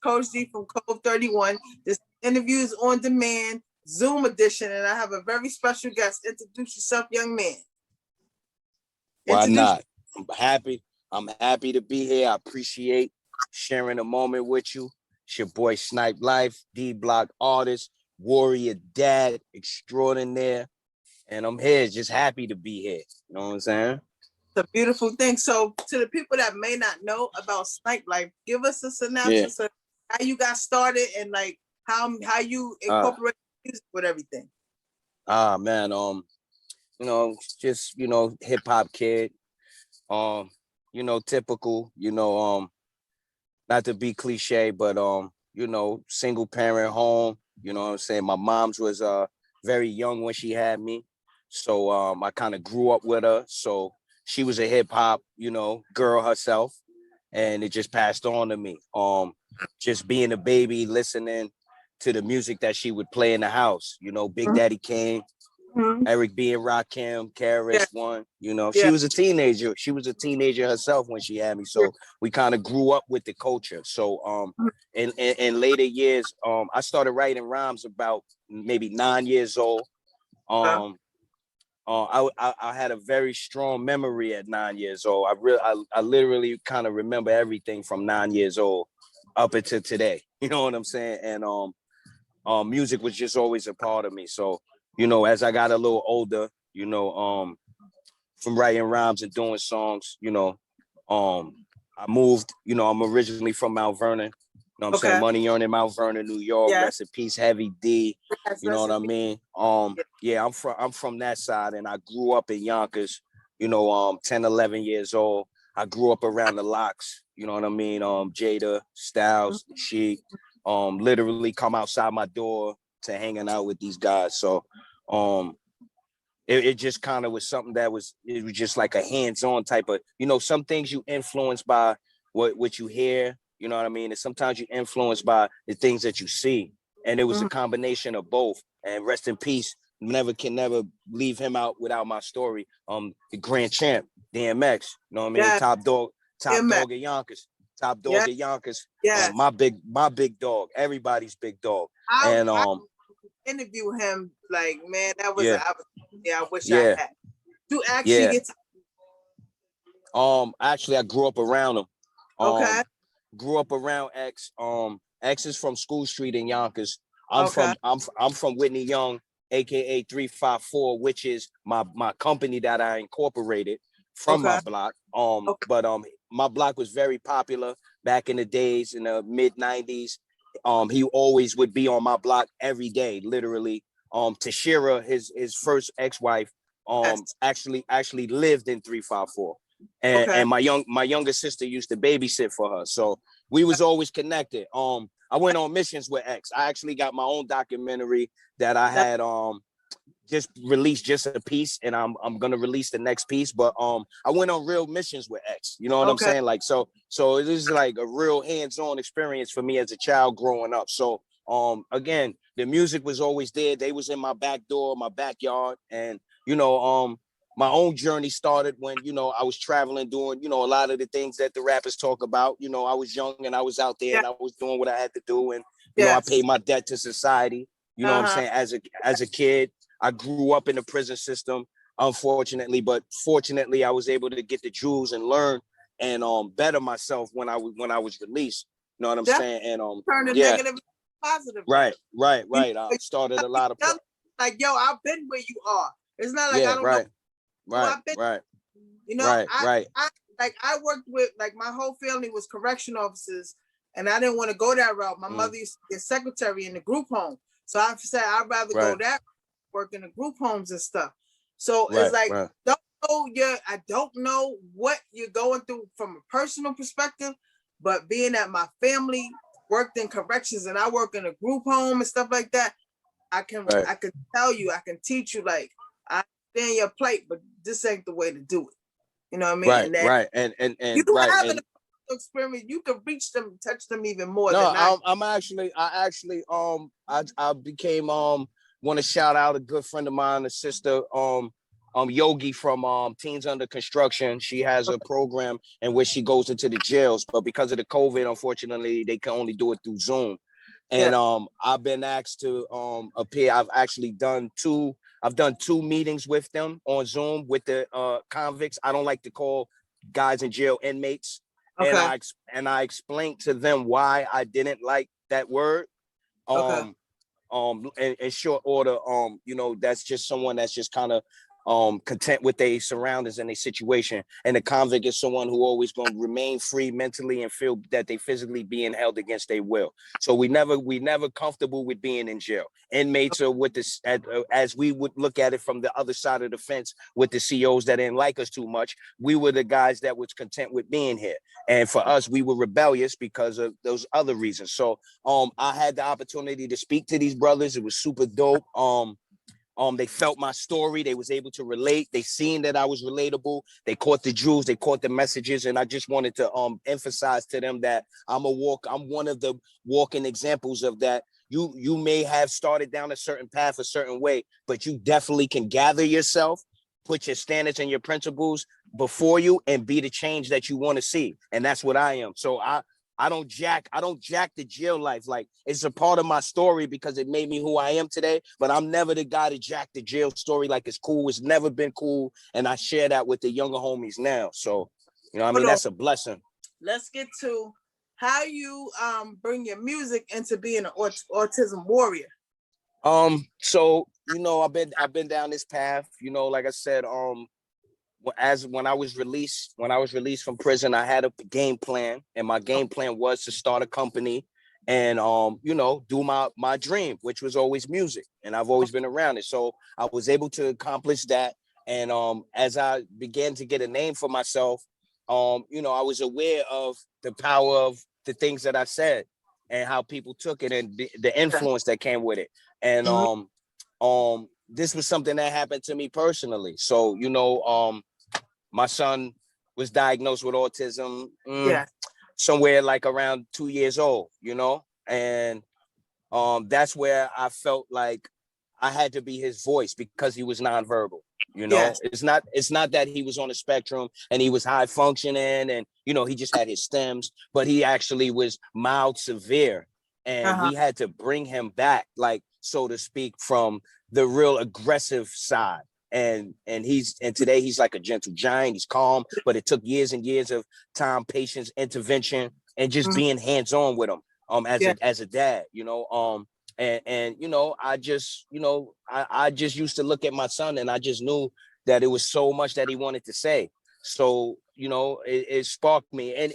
Coach D from Code31. This interview is on demand, Zoom edition, and I have a very special guest. Introduce yourself, young man. Why not? I'm happy to be here. I appreciate sharing a moment with you. It's your boy Snyplife, DBlock artist, warrior dad extraordinaire. And I'm here, just happy to be here. You know what I'm saying? It's a beautiful thing. So to the people that may not know about Snyplife, give us a synopsis of how you got started and like how you incorporate music with everything. Man, just hip hop kid. Typical, not to be cliche, but single parent home, you know what I'm saying? My mom's was very young when she had me. So I kind of grew up with her. So she was a hip hop, girl herself, and it just passed on to me. Just being a baby, listening to the music that she would play in the house, Big Daddy Kane, Eric B. and Rakim, KRS-One, she was a teenager. She was a teenager herself when she had me. So we kind of grew up with the culture. So in later years, I started writing rhymes about maybe 9 years old. I had a very strong memory at 9 years old. I literally kind of remember everything from 9 years old up until today. You know what I'm saying? And music was just always a part of me. So, as I got a little older, from writing rhymes and doing songs, I moved, I'm originally from Mount Vernon. You know what I'm saying? Money earning Mount Vernon, New York. Rest in peace, Heavy D. You know what I mean? I'm from that side, and I grew up in Yonkers, 10, 11 years old. I grew up around the locks, you know what I mean? Jada, Styles, Sheik, literally come outside my door to hanging out with these guys. So it just kind of was something it was just like a hands-on type of, some things you influenced by what you hear, you know what I mean? And sometimes you influenced by the things that you see. And it was a combination of both. And rest in peace, can never leave him out without my story. The grand champ, DMX, you know what I mean? Top dog at Yonkers. Top dog at Yonkers. My big dog. Everybody's big dog. I interview him, like, man, that was I wish I had. To actually get actually I grew up around him. Grew up around X. X is from School Street in Yonkers. I'm from Whitney Young, aka 354, which is my company that I incorporated from my block. But my block was very popular back in the days in the mid 90s. He always would be on my block every day, literally. Tashira, his first ex-wife, actually lived in 354. And my younger sister used to babysit for her. So we was always connected. I went on missions with X. I actually got my own documentary that I had just released just a piece, and I'm gonna release the next piece. But I went on real missions with X. You know what I'm saying? Like so it is like a real hands-on experience for me as a child growing up. So again, the music was always there. They was in my back door, my backyard, and my own journey started when, I was traveling, doing, a lot of the things that the rappers talk about. I was young and I was out there and I was doing what I had to do. And, I paid my debt to society. You know what I'm saying? As a kid, I grew up in the prison system, unfortunately, but fortunately I was able to get the jewels and learn and better myself when I was released. You know what I'm saying? And turn the negative positive. Right. I started a lot of like, yo, I've been where you are. It's not like I don't know. Right. I worked with, like, my whole family was correction officers, and I didn't want to go that route. My mother used to be a secretary in the group home, so I said I'd rather go that work in the group homes and stuff. So it's like I don't know what you're going through from a personal perspective, but being that my family worked in corrections and I work in a group home and stuff like that, I can tell you, I can teach you, like, I stand your plate, but this ain't the way to do it. You know what I mean? Right. And you have an experience, you can reach them, touch them even more. I became want to shout out a good friend of mine, a sister. Yogi from Teens Under Construction. She has a program in which she goes into the jails, but because of the COVID, unfortunately, they can only do it through Zoom. And I've been asked to appear. I've actually done two meetings with them on Zoom with the convicts. I don't like to call guys in jail inmates. Okay. And I explained to them why I didn't like that word. In short order, that's just someone that's just kind of content with their surroundings and their situation. And the convict is someone who always going to remain free mentally and feel that they physically being held against their will. So we never comfortable with being in jail. Inmates are with this, as we would look at it from the other side of the fence with the COs that didn't like us too much. We were the guys that was content with being here. And for us, we were rebellious because of those other reasons. So I had the opportunity to speak to these brothers. It was super dope. They felt my story. They was able to relate. They seen that I was relatable. They caught the jewels. They caught the messages. And I just wanted to emphasize to them that I'm one of the walking examples of that. You may have started down a certain path a certain way, but you definitely can gather yourself, put your standards and your principles before you, and be the change that you want to see. And that's what I am. So I don't jack the jail life. Like, it's a part of my story because it made me who I am today, but I'm never the guy to jack the jail story like it's cool. It's never been cool. And I share that with the younger homies now. So, that's a blessing. Let's get to how you bring your music into being an autism warrior. So, I've been down this path, like I said, when I was released from prison, I had a game plan, and my game plan was to start a company and do my dream, which was always music, and I've always been around it. So I was able to accomplish that. And as I began to get a name for myself, I was aware of the power of the things that I said and how people took it and the influence that came with it. And this was something that happened to me personally. So, my son was diagnosed with autism somewhere like around 2 years old, and that's where I felt like I had to be his voice because he was nonverbal. It's not that he was on the spectrum and he was high functioning and he just had his stems, but he actually was mild severe, and we had to bring him back, like, so to speak, from the real aggressive side. And today he's like a gentle giant. He's calm, but it took years and years of time, patience, intervention, and just being hands-on with him as a dad, I just used to look at my son, and I just knew that it was so much that he wanted to say. So, it sparked me, and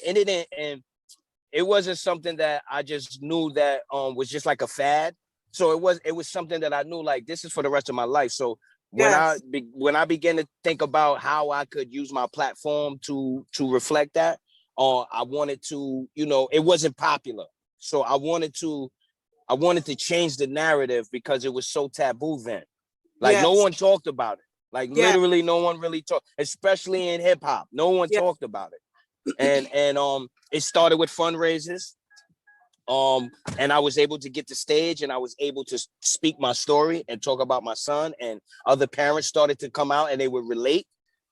it wasn't something that I just knew that was just like a fad. So it was something that I knew, like, this is for the rest of my life. So when I began to think about how I could use my platform to reflect that, I wanted to, it wasn't popular. So I wanted to change the narrative because it was so taboo then. Like, no one talked about it. Like, literally no one really talked, especially in hip hop. No one talked about it. And it started with fundraisers. And I was able to get the stage, and I was able to speak my story and talk about my son, and other parents started to come out and they would relate,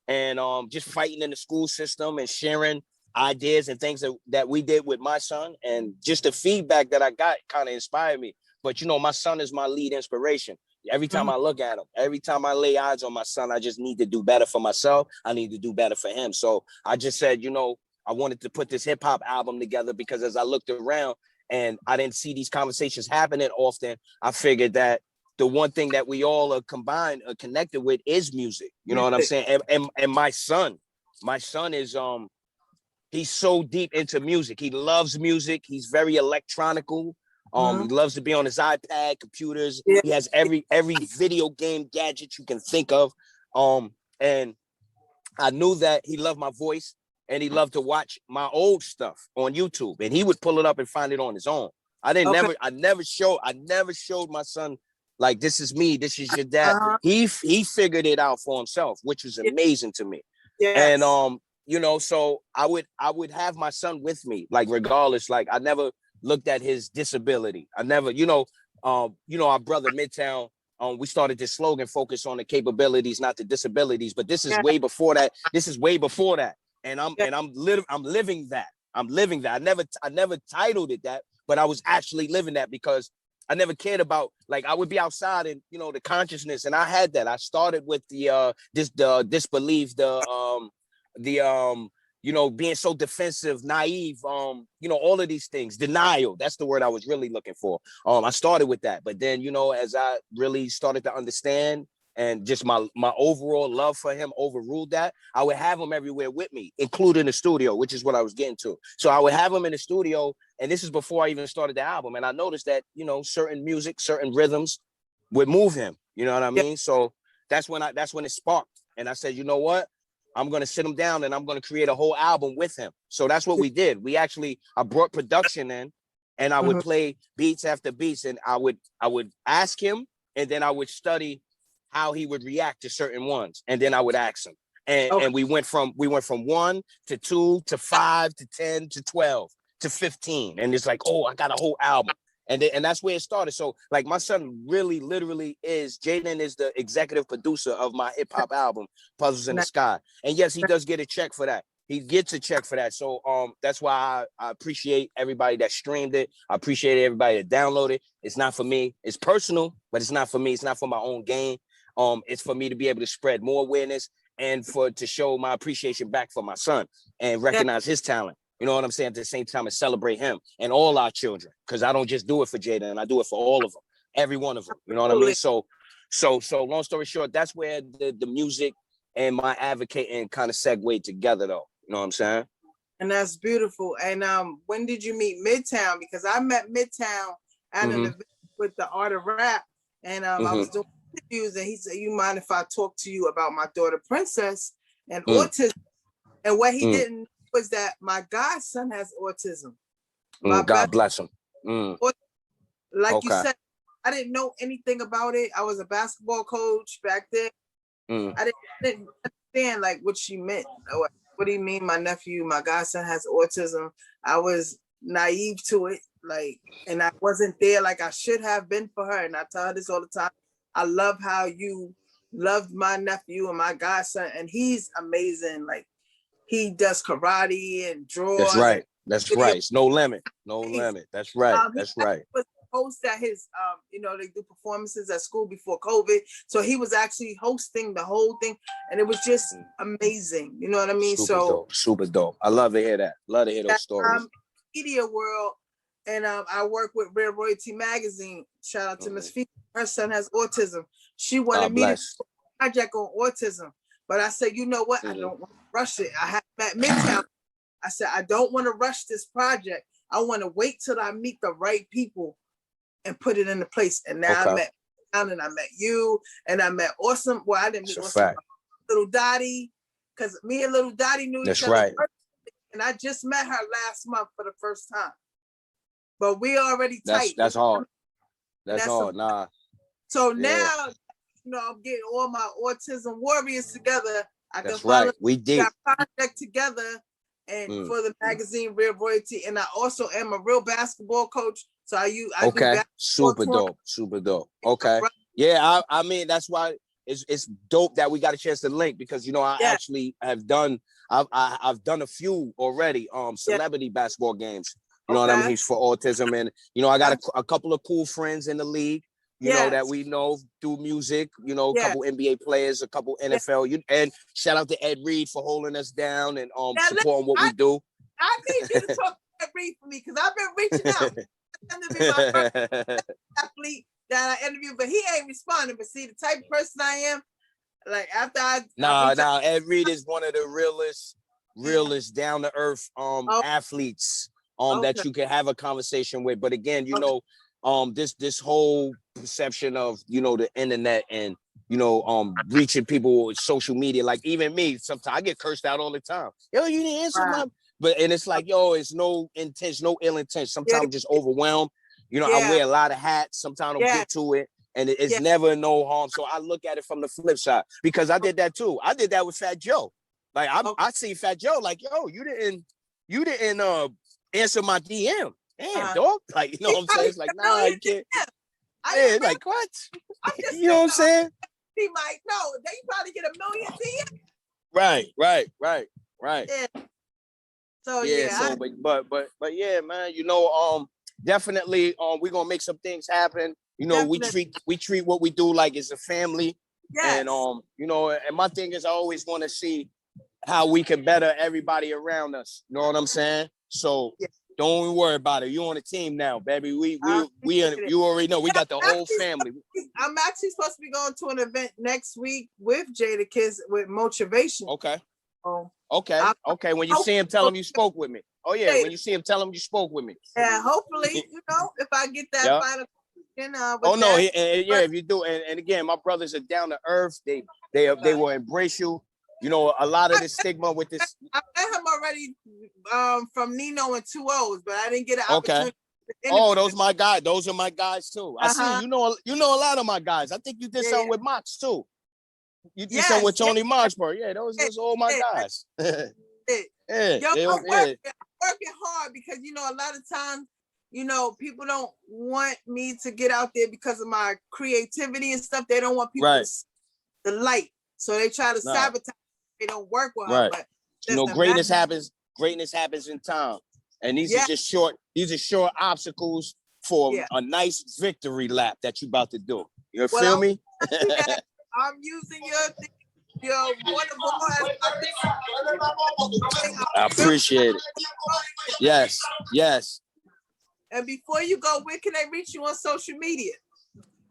and just fighting in the school system and sharing ideas and things that we did with my son, and just the feedback that I got kind of inspired me. But my son is my lead inspiration. Every time I look at him, every time I lay eyes on my son, I just need to do better for myself. I need to do better for him. So I just said, I wanted to put this hip hop album together because as I looked around, and I didn't see these conversations happening often, I figured that the one thing that we all are connected with is music. You know what I'm saying? And my son is, he's so deep into music. He loves music. He's very electronical. He loves to be on his iPad, computers. He has every video game gadget you can think of. And I knew that he loved my voice. And he loved to watch my old stuff on YouTube, and he would pull it up and find it on his own. I never showed my son, like, this is me, this is your dad. He figured it out for himself, which was amazing to me. And so I would have my son with me, like, regardless. Like, I never looked at his disability. I never, our brother Midtown, we started this slogan, focus on the capabilities, not the disabilities. But this is way before that. This is way before that. And I'm living that. I'm living that. I never titled it that, but I was actually living that because I never cared about, like, I would be outside and, you know, the consciousness. And I had that. I started with the disbelief, you know, being so defensive, naive, you know, all of these things, denial. That's the word I was really looking for. I started with that. But then, you know, as I really started to understand and just my overall love for him overruled that, I would have him everywhere with me, including the studio, which is what I was getting to. So I would have him in the studio, and this is before I even started the album. And I noticed that, you know, certain music, certain rhythms would move him. You know what I mean? So that's when it sparked. And I said, you know what? I'm going to sit him down and I'm going to create a whole album with him. So that's what we did. I brought production in, and I would play beats after beats, and I would ask him, and then I would study how he would react to certain ones. And then I would ask him. And we went from 1 to 2 to 5 to 10 to 12 to 15. And it's like, oh, I got a whole album. And that's where it started. So, like, my son really literally Jaden is the executive producer of my hip hop album, Puzzles in the Sky. And yes, he does get a check for that. He gets a check for that. So that's why I appreciate everybody that streamed it. I appreciate everybody that downloaded. It's not for me. It's personal, but it's not for me. It's not for my own gain. It's for me to be able to spread more awareness and to show my appreciation back for my son and recognize his talent. You know what I'm saying? At the same time, and celebrate him and all our children, because I don't just do it for Jaden, I do it for all of them, every one of them. You know what I mean? So long story short, that's where the music and my advocating kind of segued together, though. You know what I'm saying? And that's beautiful. And when did you meet Midtown? Because I met Midtown at an event with the Art of Rap, and I was doing interviews, and he said, "You mind if I talk to you about my daughter Princess and autism?" And what he didn't was that my godson has autism. God bless him. Like you said, I didn't know anything about it. I was a basketball coach back then. I didn't understand like what she meant. What do you mean my godson has autism? I was naive to it, like, and I wasn't there like I should have been for her. And I tell her this all the time. I love how you loved my nephew and my godson, and he's amazing. Like, he does karate and draws. That's right. That's right. It's no limit. No limit. That's right. That's right. He was host at his, you know, they do performances at school before COVID. So he was actually hosting the whole thing, and it was just amazing. You know what I mean? Super dope. I love to hear that. Love to hear those stories. Media world, and I work with Rare Royalty Magazine. Shout out to Miss Fee. Her son has autism. She wanted me to do a project on autism. But I said, you know what? I don't want to rush it. I have met Midtown. I said, I don't want to rush this project. I want to wait till I meet the right people and put it into place. And now I met Midtown, and I met you, and I met Awesome. Well, I didn't meet Awesome. Little Dottie, because me and Little Dottie knew each other. First, and I just met her last month for the first time. But we already tight. That's hard. That's hard. Nah. So now, you know, I'm getting all my Autism Warriors together. That's right. We did project together, and for the magazine Real Royalty. And I also am a real basketball coach. So I do super dope. Okay. Yeah, I mean, that's why it's dope that we got a chance to link, because, you know, I actually have done I've done a few already celebrity basketball games. You know what I mean? For autism. And, you know, I got a couple of cool friends in the league, you know, that we know through music, you know, a couple NBA players, a couple NFL. And shout out to Ed Reed for holding us down and supporting what we do. I need you to talk to Ed Reed for me, because I've been reaching out. To be my first athlete that I interviewed, but he ain't responding. But see, the type of person I am, like, after Ed Reed is one of the realest down to earth athletes that you can have a conversation with. But again, you know, this whole perception of, you know, the internet and, you know, reaching people with social media, like even me, sometimes I get cursed out all the time. Yo, you didn't answer my, and it's like, yo, it's no intention, no ill intent. Sometimes I'm just overwhelmed. You know, I wear a lot of hats. Sometimes I don't get to it, and it's never no harm. So I look at it from the flip side, because I did that too. I did that with Fat Joe. Like I see Fat Joe, like, yo, you didn't answer my DM. Damn, dog. Like, you know what I'm saying? It's like, nah, you can't. Like, what? I'm just you know what I'm saying? He might know. They probably get 1 million a year. Right. Yeah. So yeah. So but yeah, man. You know, definitely, we're gonna make some things happen. You know, definitely. we treat what we do like it's a family. Yes. And you know, and my thing is I always want to see how we can better everybody around us. You know what I'm saying? So don't worry about it. You on the team now, baby. We you already know we got the whole family. I'm actually supposed to be going to an event next week with Jada Kids with Motivation. Okay. Okay. When you see him, tell him you spoke with me. Oh yeah. When you see him, tell him you spoke with me. Yeah. Hopefully, you know, if I get that final. If you do, and again, my brothers are down to earth. They will embrace you. You know, a lot of the stigma with this. I met him already from Nino and 2 O's, but I didn't get an opportunity. Those my guys. Those are my guys too. I see you know a lot of my guys. I think you did something with Mox too. You did something with Tony Marchberg. Yeah, those are all my guys. I'm working hard because you know a lot of times, you know, people don't want me to get out there because of my creativity and stuff. They don't want people to see the light, so they try to sabotage. They don't work with her, but you know, greatness happens in time, and these are just short. These are short obstacles for a nice victory lap that you about to do. You feel me? I'm using your wonderful. I appreciate it. Yes. And before you go, where can they reach you on social media?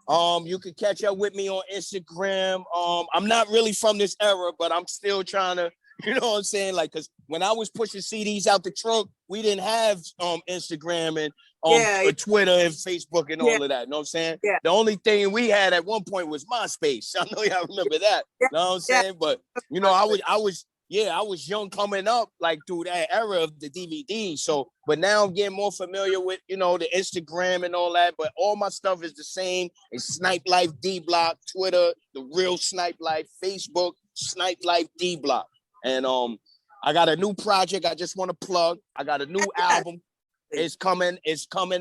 You can catch up with me on Instagram. I'm not really from this era, but I'm still trying to, you know what I'm saying? Like, cause when I was pushing CDs out the trunk, we didn't have Instagram and Twitter and Facebook and all of that. You know what I'm saying? Yeah. The only thing we had at one point was MySpace. I know y'all remember that. You know what I'm saying? But you know, I was young coming up, like through that era of the DVD. So, but now I'm getting more familiar with, you know, the Instagram and all that. But all my stuff is the same. It's Snyplife, DBlock, Twitter, the real Snyplife, Facebook, Snyplife, DBlock. And I got a new project I just want to plug. I got a new album. It's coming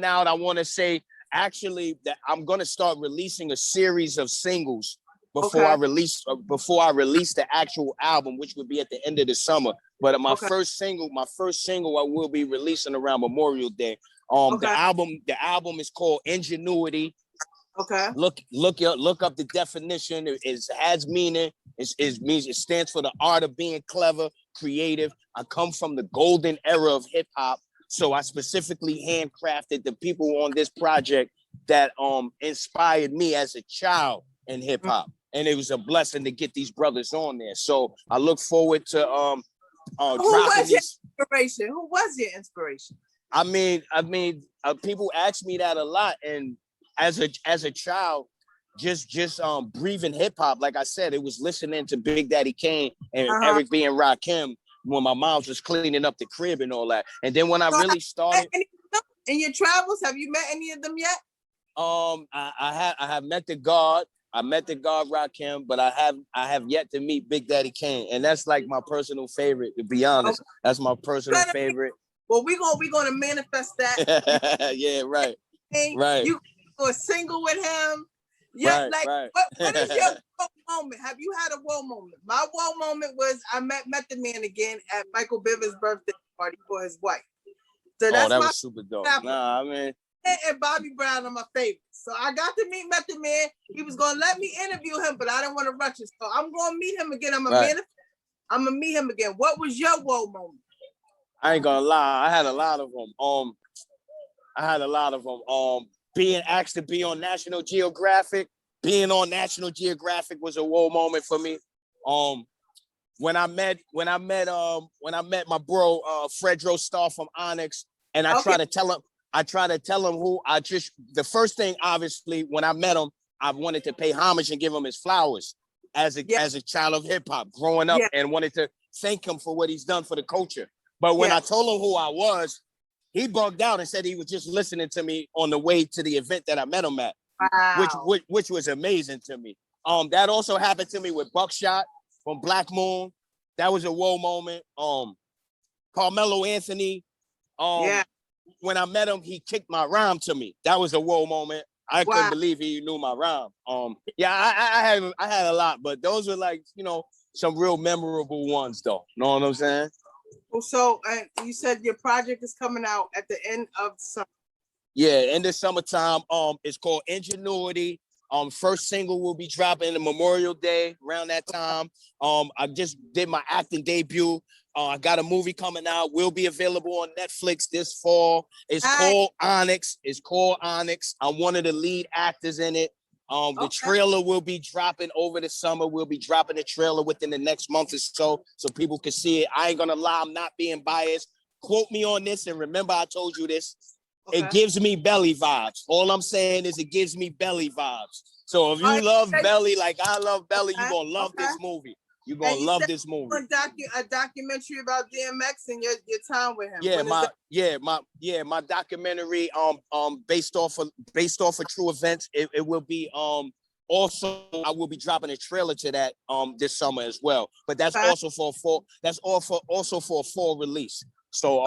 out. I want to say actually that I'm gonna start releasing a series of singles before I release the actual album, which would be at the end of the summer. But my first single I will be releasing around Memorial Day. The album is called Ingenuity. Okay. Look up the definition. It has meaning. It stands for the art of being clever, creative. I come from the golden era of hip hop, so I specifically handcrafted the people on this project that inspired me as a child in hip hop. And it was a blessing to get these brothers on there. So I look forward to Who was your inspiration? Who was your inspiration? I mean, people ask me that a lot, and as a child, just breathing hip hop. Like I said, it was listening to Big Daddy Kane and Eric B. and Rakim when my mom was cleaning up the crib and all that. And then when I really started, in your travels, have you met any of them yet? I have met the God. I met the God Rakim, but I have yet to meet Big Daddy Kane, and that's like my personal favorite. To be honest, that's my personal favorite. Well, we're gonna manifest that. Yeah, right. You go single with him. Yeah, what is your woe moment? Have you had a woe moment? My woe moment was I met the man again at Michael Bivens' birthday party for his wife. So that's that was super dope. Nah, I mean. And Bobby Brown are my favorites. So I got to meet Method Man. He was gonna let me interview him, but I didn't want to rush it. So I'm gonna meet him again. I'm gonna meet him again. What was your woe moment? I ain't gonna lie. I had a lot of them. Being asked to be on National Geographic. Being on National Geographic was a woe moment for me. When I met my bro Fredro Starr from Onyx, and I try to tell him the first thing, obviously, when I met him, I wanted to pay homage and give him his flowers as a child of hip hop growing up, and wanted to thank him for what he's done for the culture. But when I told him who I was, he bugged out and said he was just listening to me on the way to the event that I met him at, which was amazing to me. That also happened to me with Buckshot from Black Moon. That was a woe moment. Carmelo Anthony. When I met him, he kicked my rhyme to me. That was a woe moment. I couldn't believe he knew my rhyme. Yeah, I had a lot, but those were like, you know, some real memorable ones though. Know what I'm saying? Well, so you said your project is coming out at the end of summer. Yeah, in the summertime. It's called Ingenuity. First single will be dropping in the Memorial Day around that time. I just did my acting debut. I got a movie coming out. Will be available on Netflix this fall. It's called Onyx. It's called Onyx. I'm one of the lead actors in it. The trailer will be dropping over the summer. We'll be dropping the trailer within the next month or so people can see it. I ain't gonna lie, I'm not being biased. Quote me on this, and remember I told you this. Okay. It gives me belly vibes. All I'm saying is it gives me belly vibes. So if you love belly like I love belly, you're gonna love this movie. You're gonna love this movie. A documentary about DMX and your time with him. My documentary based off of true events. It will be also I will be dropping a trailer to that this summer as well. But that's also for a fall release. So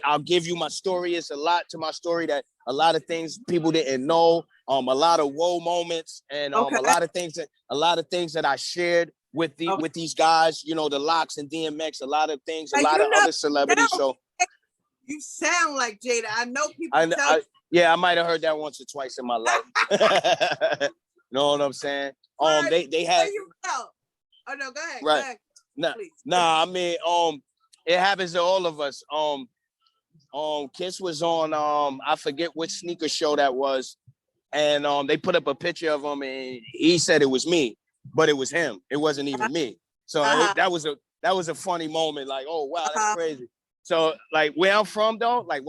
I'll give you my story. It's a lot to my story that a lot of things people didn't know. A lot of whoa moments and a lot of things that I shared with these guys. You know, the Locks and DMX. A lot of things. A lot of other celebrities. So you sound like Jada. I know people. I might have heard that once or twice in my life. Know what I'm saying? They had. Oh no, go ahead. Right. Go ahead, nah. I mean, it happens to all of us. Kiss was on I forget which sneaker show that was, and they put up a picture of him, and he said it was me, but it was him. It wasn't even me. So that was a funny moment. Like, oh wow, that's crazy. So like where I'm from though, like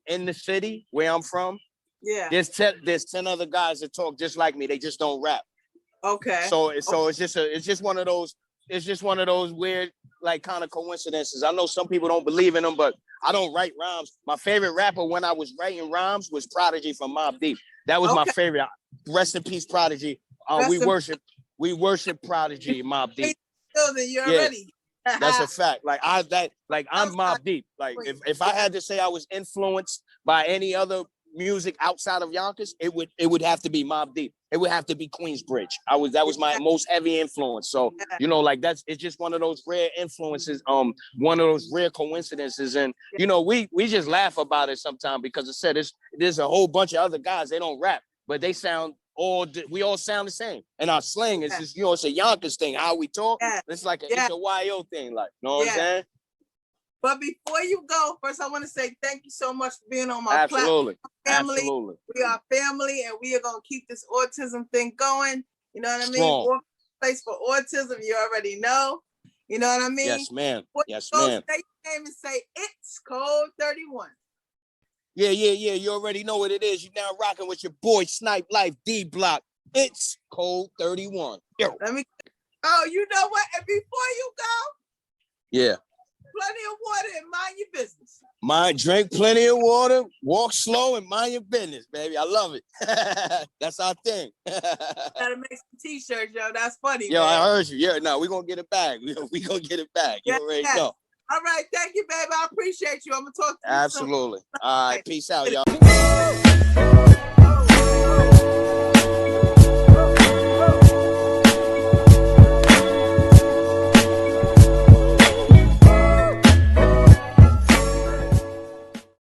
in the city where I'm from, there's 10 other guys that talk just like me. They just don't rap. Okay. So it's just one of those weird like kind of coincidences. I know some people don't believe in them, but I don't write rhymes. My favorite rapper when I was writing rhymes was Prodigy from Mobb Deep. That was my favorite. Rest in peace, Prodigy. We worship Prodigy, Mobb Deep. You're ready. That's a fact. I'm Mobb Deep. Like if I had to say I was influenced by any other music outside of Yonkers, it would have to be Mobb Deep. It would have to be Queensbridge. That was my most heavy influence. So like it's just one of those rare influences, one of those rare coincidences, and we just laugh about it sometimes because I said there's a whole bunch of other guys, they don't rap, but we all sound the same, and our slang is just it's a Yonkers thing, how we talk. It's like it's a YO thing, like know what I'm saying. But before you go, first I want to say thank you so much for being on my platform. Family. Absolutely. We are family, and we are going to keep this autism thing going. You know what I mean? Strong. Place for autism, you already know. You know what I mean? Yes, ma'am. Yes, ma'am. Say your name and say, it's Code 31. Yeah. You already know what it is. You're now rocking with your boy Snyplife, DBlock. It's Code 31. Yo. You know what? And before you go, yeah. Plenty of water and mind your business. Drink plenty of water, walk slow, and mind your business, baby. I love it. That's our thing. Gotta make some t-shirts, yo. That's funny. Yo, man. I heard you. Yeah, no, we're gonna get it back. We gonna get it back. You already know. All right, thank you, baby. I appreciate you. I'm gonna talk to you Absolutely. soon. All right, peace out, y'all.